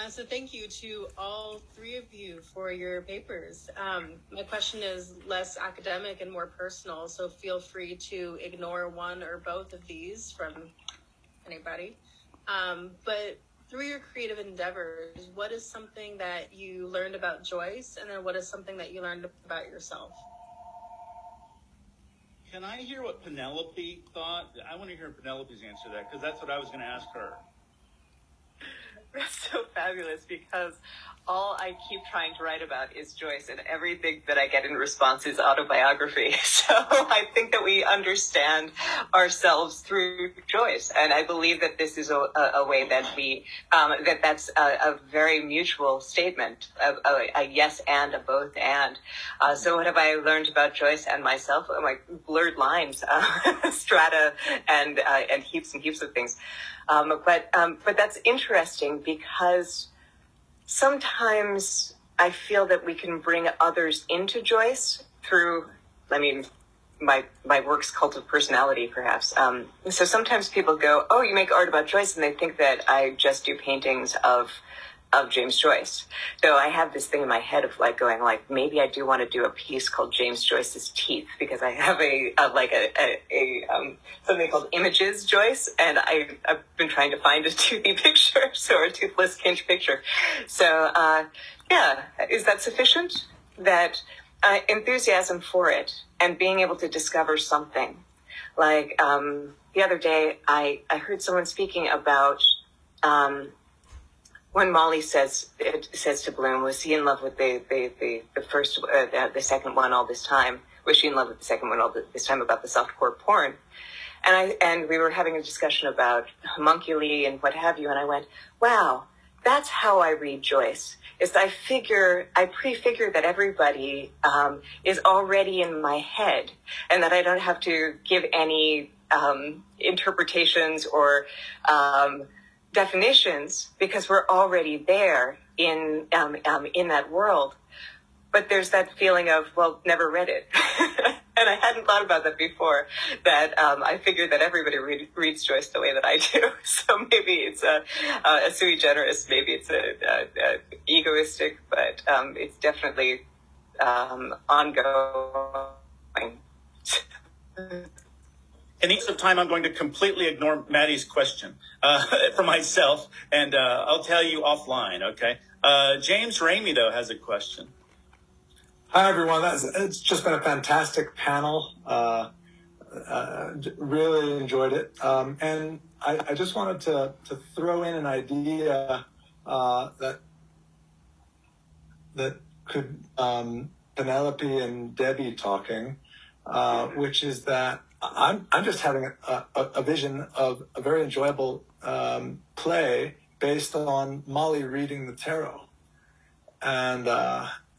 So thank you to all three of you for your papers. My question is less academic and more personal, so feel free to ignore one or both of these from anybody. But through your creative endeavors, what is something that you learned about Joyce, and then what is something that you learned about yourself? Can I hear what Penelope thought? I want to hear Penelope's answer to that, because that's what I was going to ask her. That's so fabulous, because all I keep trying to write about is Joyce, and everything that I get in response is autobiography. So I think that we understand ourselves through Joyce, and I believe that this is a way that we that's a very mutual statement, a yes and a both and. So what have I learned about Joyce and myself? Like blurred lines, strata, and heaps and heaps of things. But that's interesting, because sometimes I feel that we can bring others into Joyce through, my work's cult of personality, perhaps. So sometimes people go, oh, you make art about Joyce, and they think that I just do paintings of James Joyce. So I have this thing in my head of going maybe I do want to do a piece called James Joyce's Teeth, because I have something called Images Joyce, and I've been trying to find a toothy picture, or a toothless Kinch picture. So is that sufficient? That enthusiasm for it and being able to discover something. The other day, I heard someone speaking about when Molly says to Bloom, was he in love with the first, the second one all this time? Was she in love with the second one all this time, about the softcore porn? And we were having a discussion about homunculi and what have you, and I went, wow, that's how I read Joyce. Is I prefigure that everybody is already in my head, and that I don't have to give any interpretations or definitions, because we're already there in that world. But there's that feeling of, well, never read it. And I hadn't thought about that before, that I figured that everybody reads Joyce the way that I do. So maybe it's a sui generis, maybe it's a egoistic, but it's definitely ongoing. In the interest of time, I'm going to completely ignore Maddie's question for myself, and I'll tell you offline, okay? James Ramey, though, has a question. Hi, everyone. It's just been a fantastic panel. Really enjoyed it. And I just wanted to throw in an idea that could Penelope and Debbie talking, which is that I'm just having a vision of a very enjoyable play based on Molly reading the tarot. And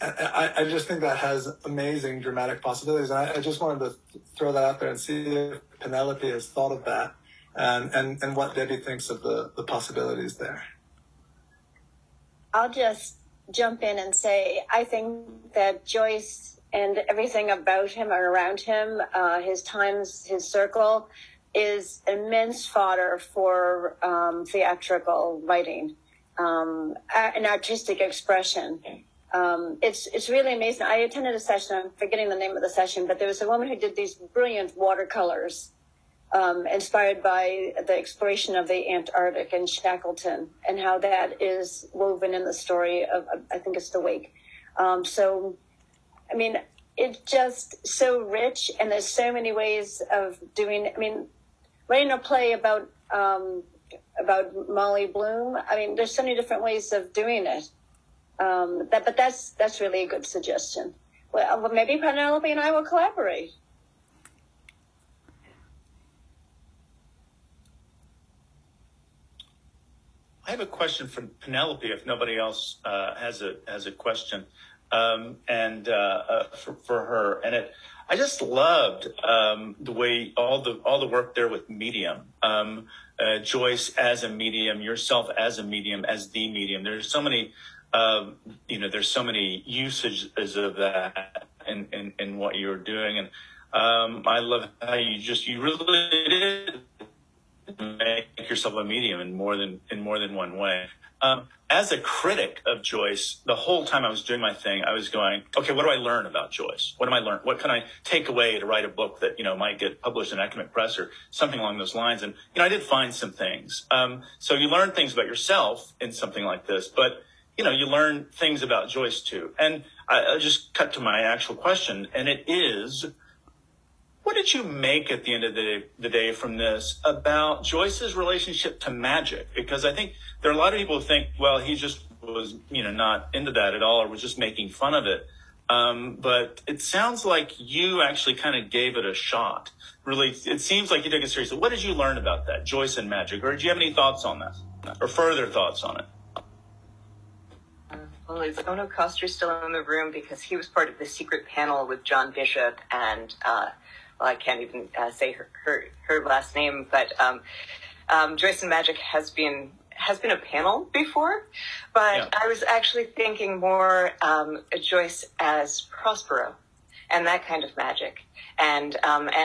I just think that has amazing dramatic possibilities. And I just wanted to throw that out there and see if Penelope has thought of that, and what Debbie thinks of the possibilities there. I'll just jump in and say, I think that Joyce and everything about him or around him, his times, his circle, is immense fodder for theatrical writing, an artistic expression. It's really amazing. I attended a session, I'm forgetting the name of the session, but there was a woman who did these brilliant watercolors, inspired by the exploration of the Antarctic and Shackleton, and how that is woven in the story of, I think it's The Wake. It's just so rich, and there's so many ways of doing it. Writing a play about Molly Bloom, there's so many different ways of doing it. But that's really a good suggestion. Well, maybe Penelope and I will collaborate. I have a question for Penelope, if nobody else has a question, and for her. And I just loved the way all the work there with medium, Joyce as a medium, yourself as a medium, as the medium. There's so many, there's so many usages of that in what you're doing, and I love how you really did make yourself a medium in more than one way. As a critic of Joyce, the whole time I was doing my thing, I was going, okay, what do I learn about Joyce? What am I learn? What can I take away to write a book that, might get published in academic press or something along those lines? And, I did find some things. So you learn things about yourself in something like this, but, you learn things about Joyce too. And I'll just cut to my actual question. And it is, what did you make at the end of the day from this about Joyce's relationship to magic? Because I think there are a lot of people who think, well, he just was, not into that at all, or was just making fun of it. But it sounds like you actually kind of gave it a shot. Really, it seems like you took it seriously. What did you learn about that, Joyce and magic? Or did you have any thoughts on that, or further thoughts on it? Well, is Ono Koster still in the room? Because he was part of the secret panel with John Bishop and well, I can't even say her last name, but Joyce and Magic has been a panel before, but yeah. I was actually thinking more Joyce as Prospero and that kind of magic, and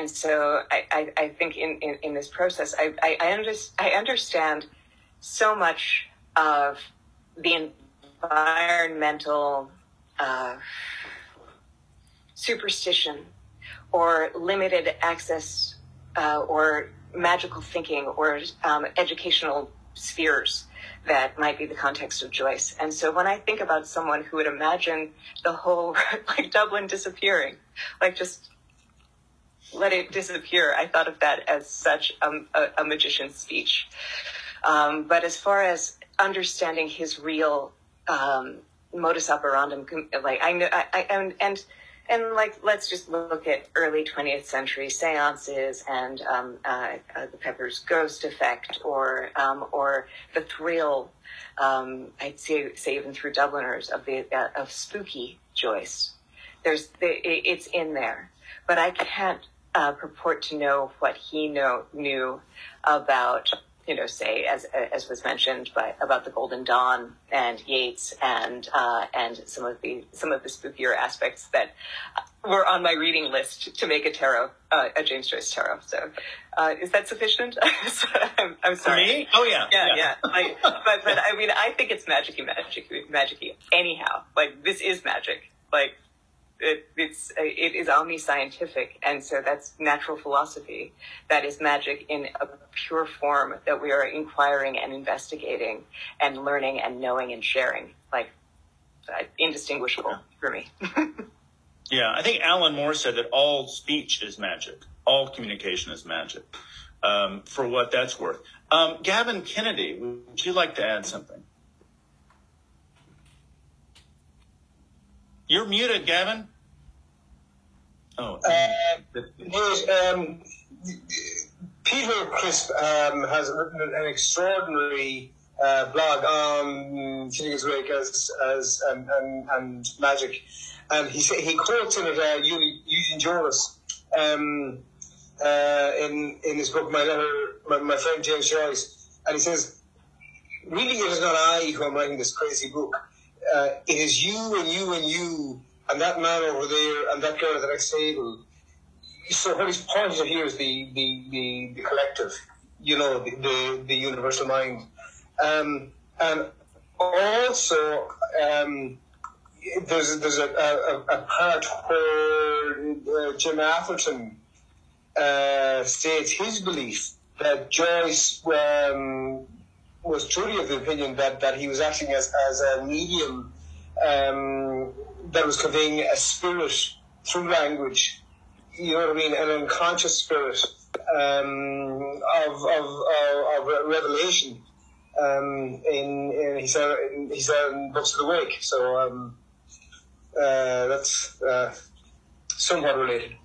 so I think in this process I understand so much of the environmental superstition or limited access or magical thinking or educational spheres that might be the context of Joyce. And so when I think about someone who would imagine the whole, like Dublin disappearing, like just let it disappear, I thought of that as such a magician's speech. But as far as understanding his real modus operandum, like I know, and like, let's just look at early 20th century seances and the Pepper's Ghost effect, or the thrill, I'd say even through Dubliners of spooky Joyce. It's in there, but I can't purport to know what he knew about. Say as was mentioned about the Golden Dawn and Yeats and some of the spookier aspects that were on my reading list to make a James Joyce tarot. So, is that sufficient? I'm sorry. For me? Oh yeah. Yeah. Like, but I mean, I think it's magic-y. Anyhow, like this is magic. Like. It is omniscientific, and so that's natural philosophy. That is magic in a pure form that we are inquiring and investigating and learning and knowing and sharing, like indistinguishable for me. Yeah, I think Alan Moore said that all speech is magic, all communication is magic, for what that's worth. Gavin Kennedy, would you like to add something? You're muted, Gavin. Oh. Peter Crisp has written an extraordinary blog on Finnegan's Wake and magic, and he quotes in it Eugene Joyce in his book My Friend James Joyce, and he says, "Really, it is not I who am writing this crazy book. It is you and you and you and that man over there and that girl at the next table." So what he's pointing at here is the collective, the universal mind. And also, there's a part where Jim Atherton states his belief that Joyce was truly of the opinion that he was acting as a medium that was conveying a spirit through language, you know what I mean, an unconscious spirit of revelation. He said in Books of the Wake. So that's somewhat related.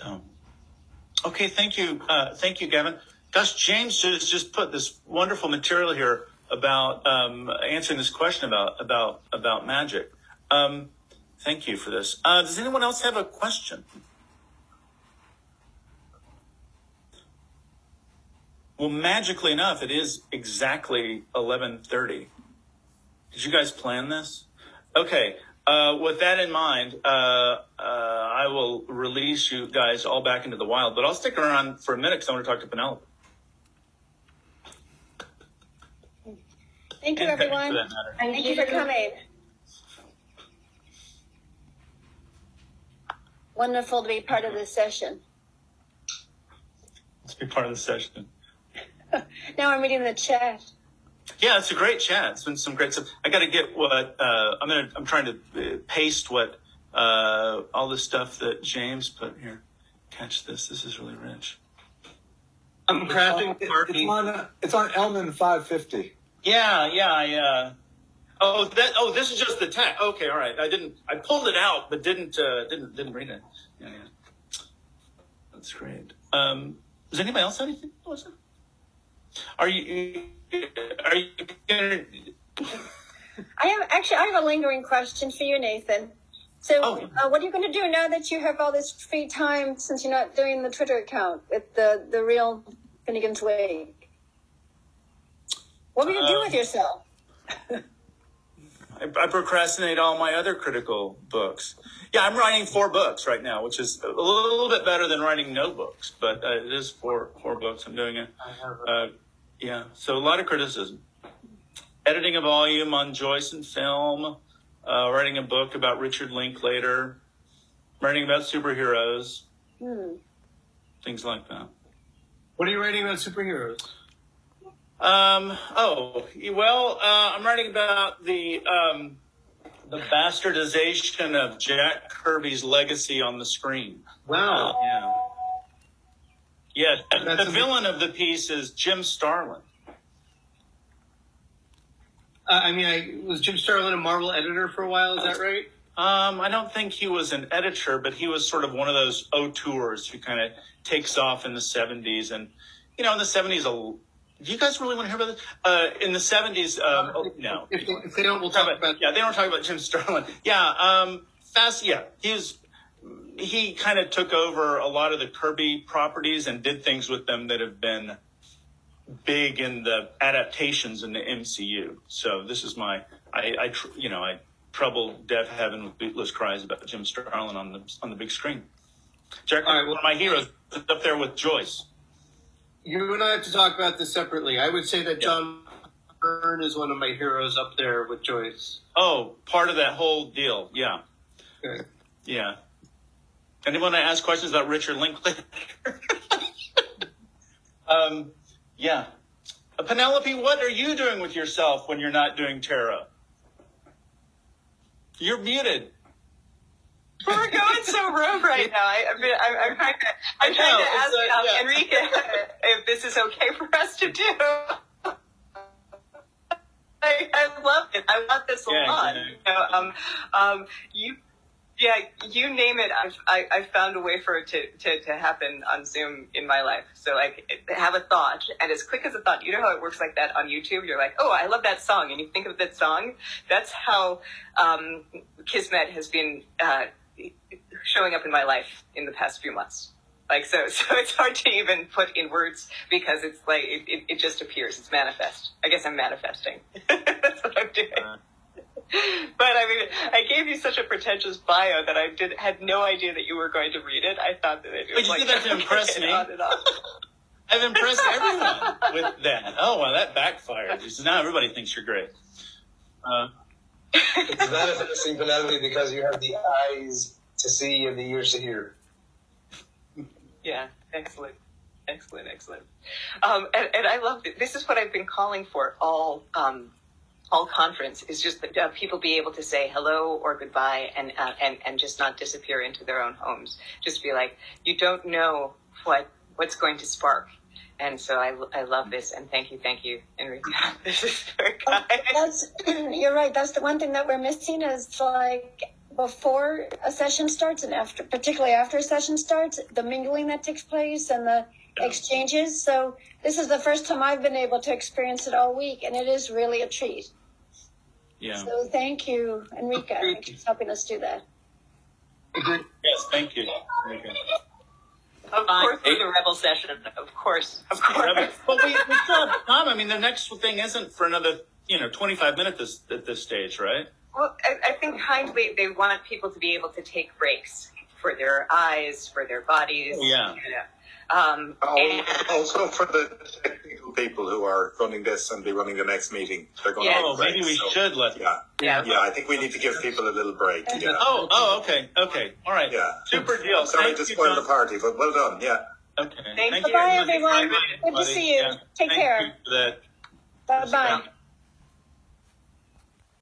Oh. Okay, thank you, Gavin. Gosh, James just put this wonderful material here about answering this question about magic. Thank you for this. Does anyone else have a question? Well, magically enough, it is exactly 11:30. Did you guys plan this? Okay. with that in mind, I will release you guys all back into the wild, but I'll stick around for a minute because I want to talk to Penelope. Thank you, And Becky, everyone. for that matter. Thank you for coming. Wonderful to be part of this session. Let's be part of the session. Now I'm reading the chat. Yeah, it's a great chat. It's been some great stuff. I got to get what I'm trying to paste what all the stuff that James put here. Catch this. This is really rich. I'm crafting party. It's on Elman 550. Yeah. Oh, this is just the text. Okay, all right. I pulled it out, but didn't read it. Yeah. That's great. Does anybody else have anything? Melissa? Are you gonna? I have a lingering question for you, Nathan. So, what are you going to do now that you have all this free time, since you're not doing the Twitter account with the real Finnegan's Wake? What will you do with yourself? I procrastinate all my other critical books. Yeah, I'm writing 4 books right now, which is a little bit better than writing no books, but it is 4 books I'm doing it. Yeah, so a lot of criticism. Editing a volume on Joyce and film, writing a book about Richard Linklater, writing about superheroes, things like that. What are you writing about superheroes? I'm writing about the bastardization of Jack Kirby's legacy on the screen. Wow. Yeah, the villain of the piece is Jim Starlin. Was Jim Starlin a Marvel editor for a while? Is that right? I don't think he was an editor, but he was sort of one of those auteurs who kind of takes off in the 70s. And, in the 70s, do you guys really want to hear about this? In the 70s, no. If they don't, we'll talk about... Yeah, they don't talk about Jim Starlin. Yeah, he kind of took over a lot of the Kirby properties and did things with them that have been big in the adaptations in the MCU. So this is I troubled deaf heaven with bootless cries about Jim Starlin on the big screen. Jack, one of my heroes is up there with Joyce. You and I have to talk about this separately. I would say that John Byrne is one of my heroes up there with Joyce. Oh, part of that whole deal. Yeah. Okay. Yeah. Anyone want to ask questions about Richard Linklater? Yeah. Penelope, what are you doing with yourself when you're not doing tarot? You're muted. We're going so rogue right now. I'm trying to ask Enrique if this is okay for us to do. I love it. I want this a lot. You name it. I've found a way for it to happen on Zoom in my life. So have a thought, and as quick as a thought, you know how it works like that on YouTube. You're like, oh, I love that song, and you think of that song. That's how Kismet has been showing up in my life in the past few months. So it's hard to even put in words because it's like it just appears. It's manifest. I guess I'm manifesting. That's what I'm doing. But I gave you such a pretentious bio that I had no idea that you were going to read it. I thought that it was you did that to impress me. On and on. I've impressed everyone with that. Oh, well, that backfired. Now everybody thinks you're great. It's manifesting, Penelope, because you have the eyes to see and the ears to hear. Yeah, excellent. And I love it. This is what I've been calling for all conference, is just that people be able to say hello or goodbye and just not disappear into their own homes. Just be like, you don't know what's going to spark. And so I love this, and thank you, Enrique. This is very kind. You're right. That's the one thing that we're missing is before a session starts and particularly after a session starts, the mingling that takes place and the exchanges. So this is the first time I've been able to experience it all week, and it is really a treat. Yeah. So thank you, Enrique, for helping us do that. Yes, thank you, Enrique. Of course, for the Rebel session. Of course. But we still have time. I mean, the next thing isn't for another 25 minutes at this stage, right? Well, I think kindly they want people to be able to take breaks for their eyes, for their bodies. Yeah. You know. And Also for the technical people who are running this and be running the next meeting, they're going Yeah. to Oh, maybe we should let. Yeah. Yeah. Yeah, I think we need to give people a little break. Yeah. Oh, okay, all right. Yeah. Super deal. Sorry Thank to you, spoil the John. party, but well done. Yeah. Okay. Thank Thank you. you. Bye, for the everyone. time, Good to everybody. see you. Yeah. Take Thank care. you for that. Bye bye.